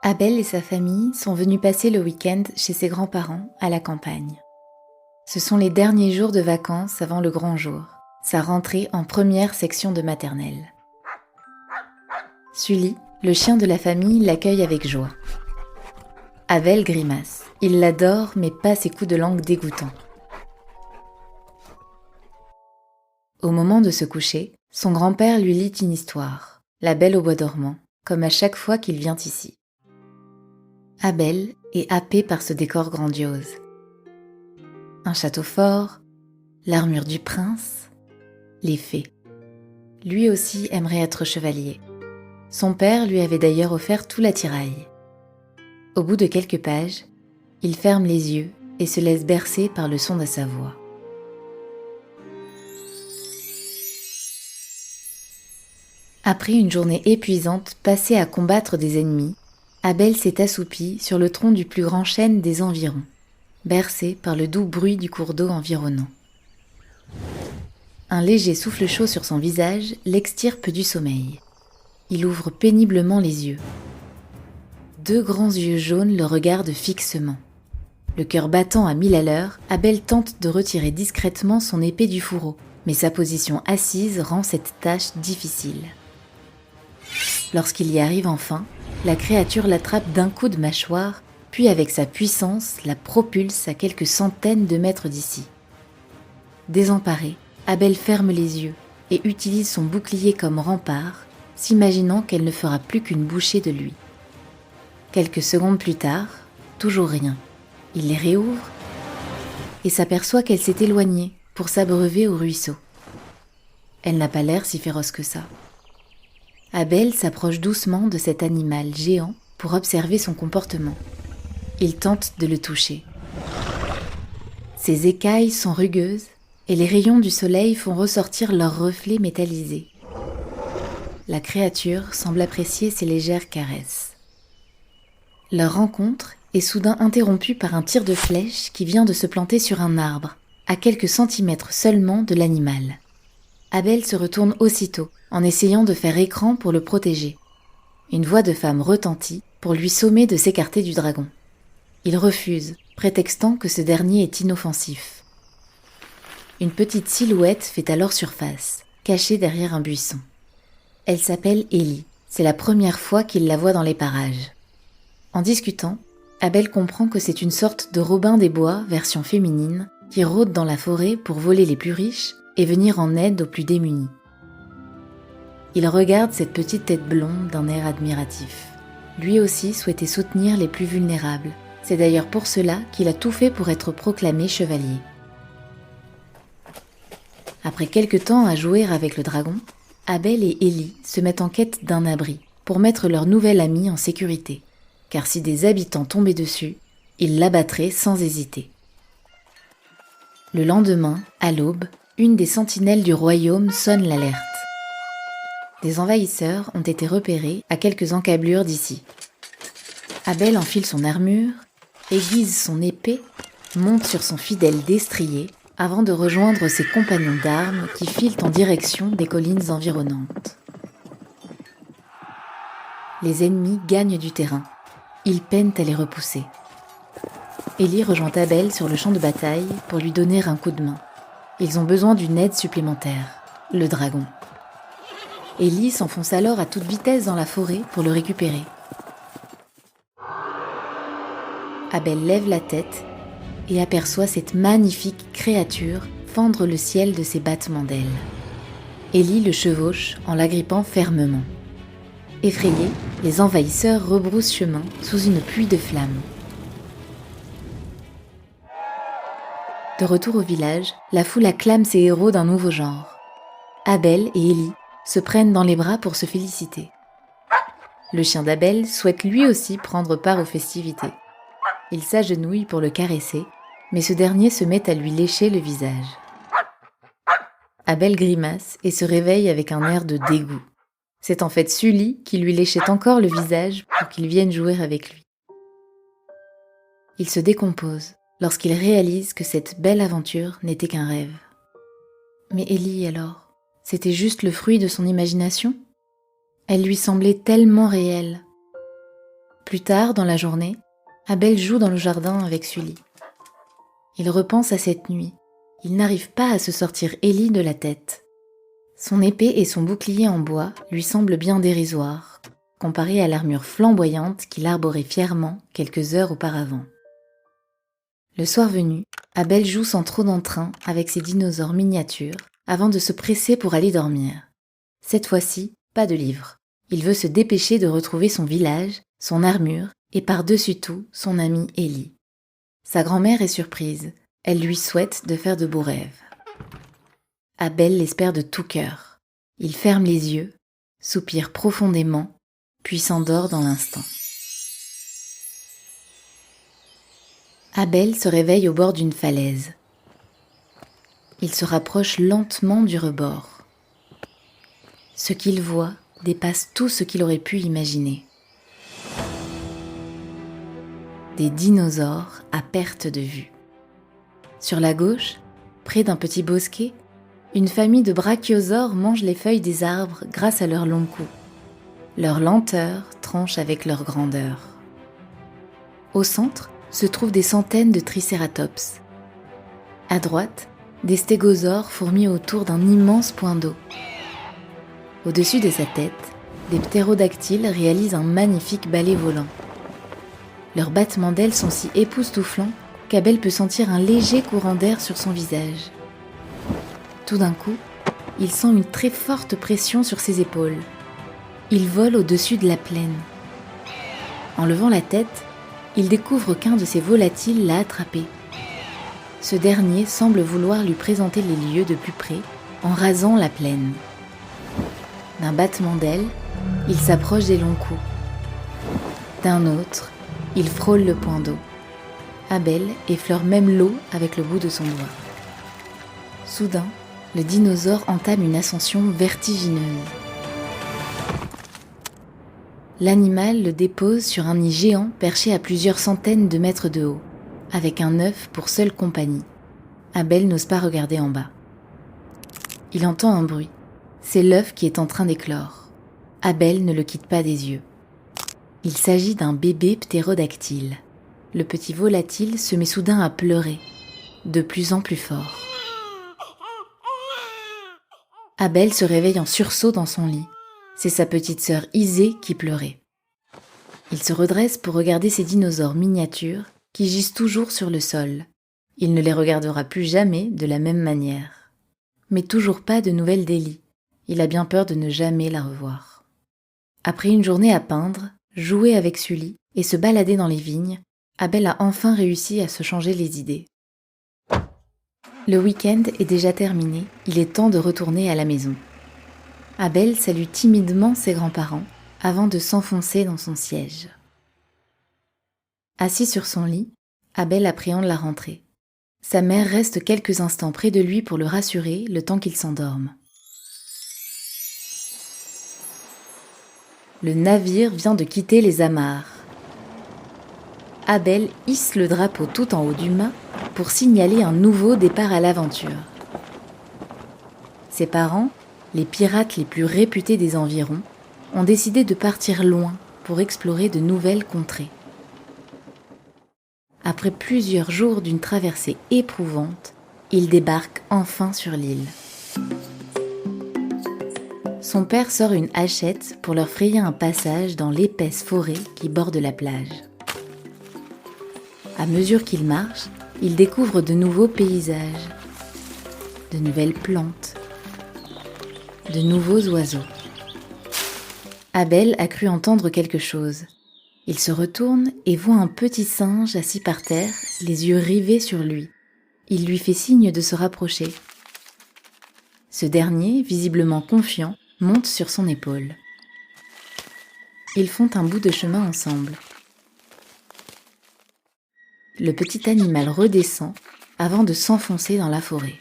Abel et sa famille sont venus passer le week-end chez ses grands-parents à la campagne. Ce sont les derniers jours de vacances avant le grand jour, sa rentrée en première section de maternelle. Sully, le chien de la famille, l'accueille avec joie. Abel grimace. Il l'adore, mais pas ses coups de langue dégoûtants. Au moment de se coucher, son grand-père lui lit une histoire, La Belle au bois dormant, comme à chaque fois qu'il vient ici. Abel est happé par ce décor grandiose. Un château fort, l'armure du prince, les fées. Lui aussi aimerait être chevalier. Son père lui avait d'ailleurs offert tout l'attirail. Au bout de quelques pages, il ferme les yeux et se laisse bercer par le son de sa voix. Après une journée épuisante passée à combattre des ennemis, Abel s'est assoupi sur le tronc du plus grand chêne des environs, bercé par le doux bruit du cours d'eau environnant. Un léger souffle chaud sur son visage l'extirpe du sommeil. Il ouvre péniblement les yeux. Deux grands yeux jaunes le regardent fixement. Le cœur battant à 1000 à l'heure, Abel tente de retirer discrètement son épée du fourreau, mais sa position assise rend cette tâche difficile. Lorsqu'il y arrive enfin, la créature l'attrape d'un coup de mâchoire, puis avec sa puissance la propulse à quelques centaines de mètres d'ici. Désemparé, Abel ferme les yeux et utilise son bouclier comme rempart, s'imaginant qu'elle ne fera plus qu'une bouchée de lui. Quelques secondes plus tard, toujours rien. Il les réouvre et s'aperçoit qu'elle s'est éloignée pour s'abreuver au ruisseau. Elle n'a pas l'air si féroce que ça. Abel s'approche doucement de cet animal géant pour observer son comportement. Il tente de le toucher. Ses écailles sont rugueuses et les rayons du soleil font ressortir leurs reflets métallisés. La créature semble apprécier ces légères caresses. Leur rencontre est soudain interrompue par un tir de flèche qui vient de se planter sur un arbre, à quelques centimètres seulement de l'animal. Abel se retourne aussitôt, en essayant de faire écran pour le protéger. Une voix de femme retentit pour lui sommer de s'écarter du dragon. Il refuse, prétextant que ce dernier est inoffensif. Une petite silhouette fait alors surface, cachée derrière un buisson. Elle s'appelle Ellie. C'est la première fois qu'il la voit dans les parages. En discutant, Abel comprend que c'est une sorte de Robin des Bois, version féminine, qui rôde dans la forêt pour voler les plus riches et venir en aide aux plus démunis. Il regarde cette petite tête blonde d'un air admiratif. Lui aussi souhaitait soutenir les plus vulnérables. C'est d'ailleurs pour cela qu'il a tout fait pour être proclamé chevalier. Après quelque temps à jouer avec le dragon, Abel et Ellie se mettent en quête d'un abri pour mettre leur nouvel ami en sécurité. Car si des habitants tombaient dessus, ils l'abattraient sans hésiter. Le lendemain, à l'aube, une des sentinelles du royaume sonne l'alerte. Des envahisseurs ont été repérés à quelques encablures d'ici. Abel enfile son armure, aiguise son épée, monte sur son fidèle destrier avant de rejoindre ses compagnons d'armes qui filent en direction des collines environnantes. Les ennemis gagnent du terrain. Ils peinent à les repousser. Ellie rejoint Abel sur le champ de bataille pour lui donner un coup de main. Ils ont besoin d'une aide supplémentaire, le dragon. Ellie s'enfonce alors à toute vitesse dans la forêt pour le récupérer. Abel lève la tête et aperçoit cette magnifique créature fendre le ciel de ses battements d'ailes. Ellie le chevauche en l'agrippant fermement. Effrayés, les envahisseurs rebroussent chemin sous une pluie de flammes. De retour au village, la foule acclame ces héros d'un nouveau genre. Abel et Ellie se prennent dans les bras pour se féliciter. Le chien d'Abel souhaite lui aussi prendre part aux festivités. Il s'agenouille pour le caresser, mais ce dernier se met à lui lécher le visage. Abel grimace et se réveille avec un air de dégoût. C'est en fait Sully qui lui léchait encore le visage pour qu'il vienne jouer avec lui. Il se décompose lorsqu'il réalise que cette belle aventure n'était qu'un rêve. Mais Ellie alors, c'était juste le fruit de son imagination ? Elle lui semblait tellement réelle. Plus tard, dans la journée, Abel joue dans le jardin avec Sully. Il repense à cette nuit. Il n'arrive pas à se sortir Ellie de la tête. Son épée et son bouclier en bois lui semblent bien dérisoires, comparés à l'armure flamboyante qu'il arborait fièrement quelques heures auparavant. Le soir venu, Abel joue sans trop d'entrain avec ses dinosaures miniatures avant de se presser pour aller dormir. Cette fois-ci, pas de livre. Il veut se dépêcher de retrouver son village, son armure et par-dessus tout, son amie Ellie. Sa grand-mère est surprise. Elle lui souhaite de faire de beaux rêves. Abel l'espère de tout cœur. Il ferme les yeux, soupire profondément, puis s'endort dans l'instant. Abel se réveille au bord d'une falaise. Il se rapproche lentement du rebord. Ce qu'il voit dépasse tout ce qu'il aurait pu imaginer. Des dinosaures à perte de vue. Sur la gauche, près d'un petit bosquet, une famille de brachiosaures mange les feuilles des arbres grâce à leur long cou. Leur lenteur tranche avec leur grandeur. Au centre se trouvent des centaines de tricératops. À droite, des stégosaures fourmillent autour d'un immense point d'eau. Au-dessus de sa tête, des ptérodactyles réalisent un magnifique balai volant. Leurs battements d'ailes sont si époustouflants qu'Abel peut sentir un léger courant d'air sur son visage. Tout d'un coup, il sent une très forte pression sur ses épaules. Il vole au-dessus de la plaine. En levant la tête, il découvre qu'un de ses volatiles l'a attrapé. Ce dernier semble vouloir lui présenter les lieux de plus près en rasant la plaine. D'un battement d'ailes, il s'approche des longs coups. D'un autre, il frôle le point d'eau. Abel effleure même l'eau avec le bout de son doigt. Soudain, le dinosaure entame une ascension vertigineuse. L'animal le dépose sur un nid géant perché à plusieurs centaines de mètres de haut, avec un œuf pour seule compagnie. Abel n'ose pas regarder en bas. Il entend un bruit. C'est l'œuf qui est en train d'éclore. Abel ne le quitte pas des yeux. Il s'agit d'un bébé ptérodactyle. Le petit volatile se met soudain à pleurer, de plus en plus fort. Abel se réveille en sursaut dans son lit. C'est sa petite sœur Isée qui pleurait. Il se redresse pour regarder ces dinosaures miniatures qui gisent toujours sur le sol. Il ne les regardera plus jamais de la même manière. Mais toujours pas de nouvelles d'Ellie. Il a bien peur de ne jamais la revoir. Après une journée à peindre, jouer avec Sully et se balader dans les vignes, Abel a enfin réussi à se changer les idées. Le week-end est déjà terminé, il est temps de retourner à la maison. Abel salue timidement ses grands-parents avant de s'enfoncer dans son siège. Assis sur son lit, Abel appréhende la rentrée. Sa mère reste quelques instants près de lui pour le rassurer le temps qu'il s'endorme. Le navire vient de quitter les amarres. Abel hisse le drapeau tout en haut du mât pour signaler un nouveau départ à l'aventure. Ses parents, les pirates les plus réputés des environs, ont décidé de partir loin pour explorer de nouvelles contrées. Après plusieurs jours d'une traversée éprouvante, ils débarquent enfin sur l'île. Son père sort une hachette pour leur frayer un passage dans l'épaisse forêt qui borde la plage. À mesure qu'ils marchent, ils découvrent de nouveaux paysages, de nouvelles plantes, de nouveaux oiseaux. Abel a cru entendre quelque chose. Il se retourne et voit un petit singe assis par terre, les yeux rivés sur lui. Il lui fait signe de se rapprocher. Ce dernier, visiblement confiant, monte sur son épaule. Ils font un bout de chemin ensemble. Le petit animal redescend avant de s'enfoncer dans la forêt.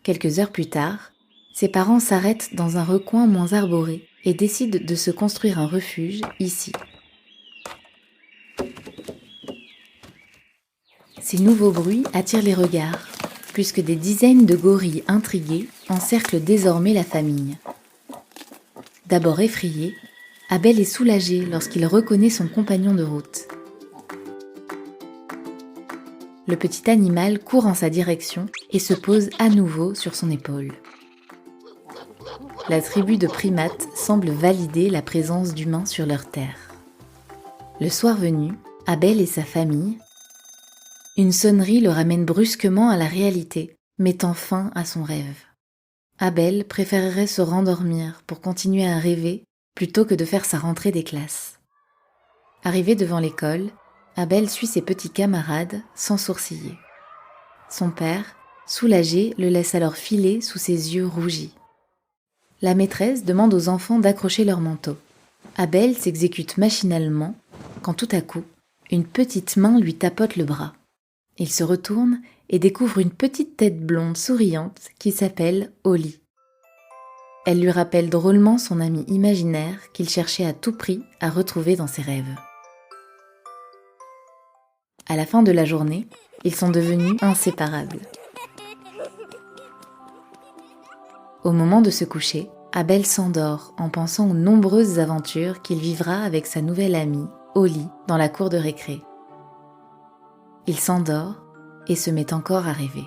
Quelques heures plus tard, ses parents s'arrêtent dans un recoin moins arboré et décident de se construire un refuge ici. Ces nouveaux bruits attirent les regards, puisque des dizaines de gorilles intrigués encerclent désormais la famille. D'abord effrayé, Abel est soulagé lorsqu'il reconnaît son compagnon de route. Le petit animal court en sa direction et se pose à nouveau sur son épaule. La tribu de primates semble valider la présence d'humains sur leur terre. Le soir venu, Abel et sa famille, une sonnerie le ramène brusquement à la réalité, mettant fin à son rêve. Abel préférerait se rendormir pour continuer à rêver plutôt que de faire sa rentrée des classes. Arrivé devant l'école, Abel suit ses petits camarades sans sourciller. Son père, soulagé, le laisse alors filer sous ses yeux rougis. La maîtresse demande aux enfants d'accrocher leur manteau. Abel s'exécute machinalement quand tout à coup, une petite main lui tapote le bras. Il se retourne et découvre une petite tête blonde souriante qui s'appelle Holly. Elle lui rappelle drôlement son ami imaginaire qu'il cherchait à tout prix à retrouver dans ses rêves. À la fin de la journée, ils sont devenus inséparables. Au moment de se coucher, Abel s'endort en pensant aux nombreuses aventures qu'il vivra avec sa nouvelle amie, Holly, dans la cour de récré. Il s'endort et se met encore à rêver.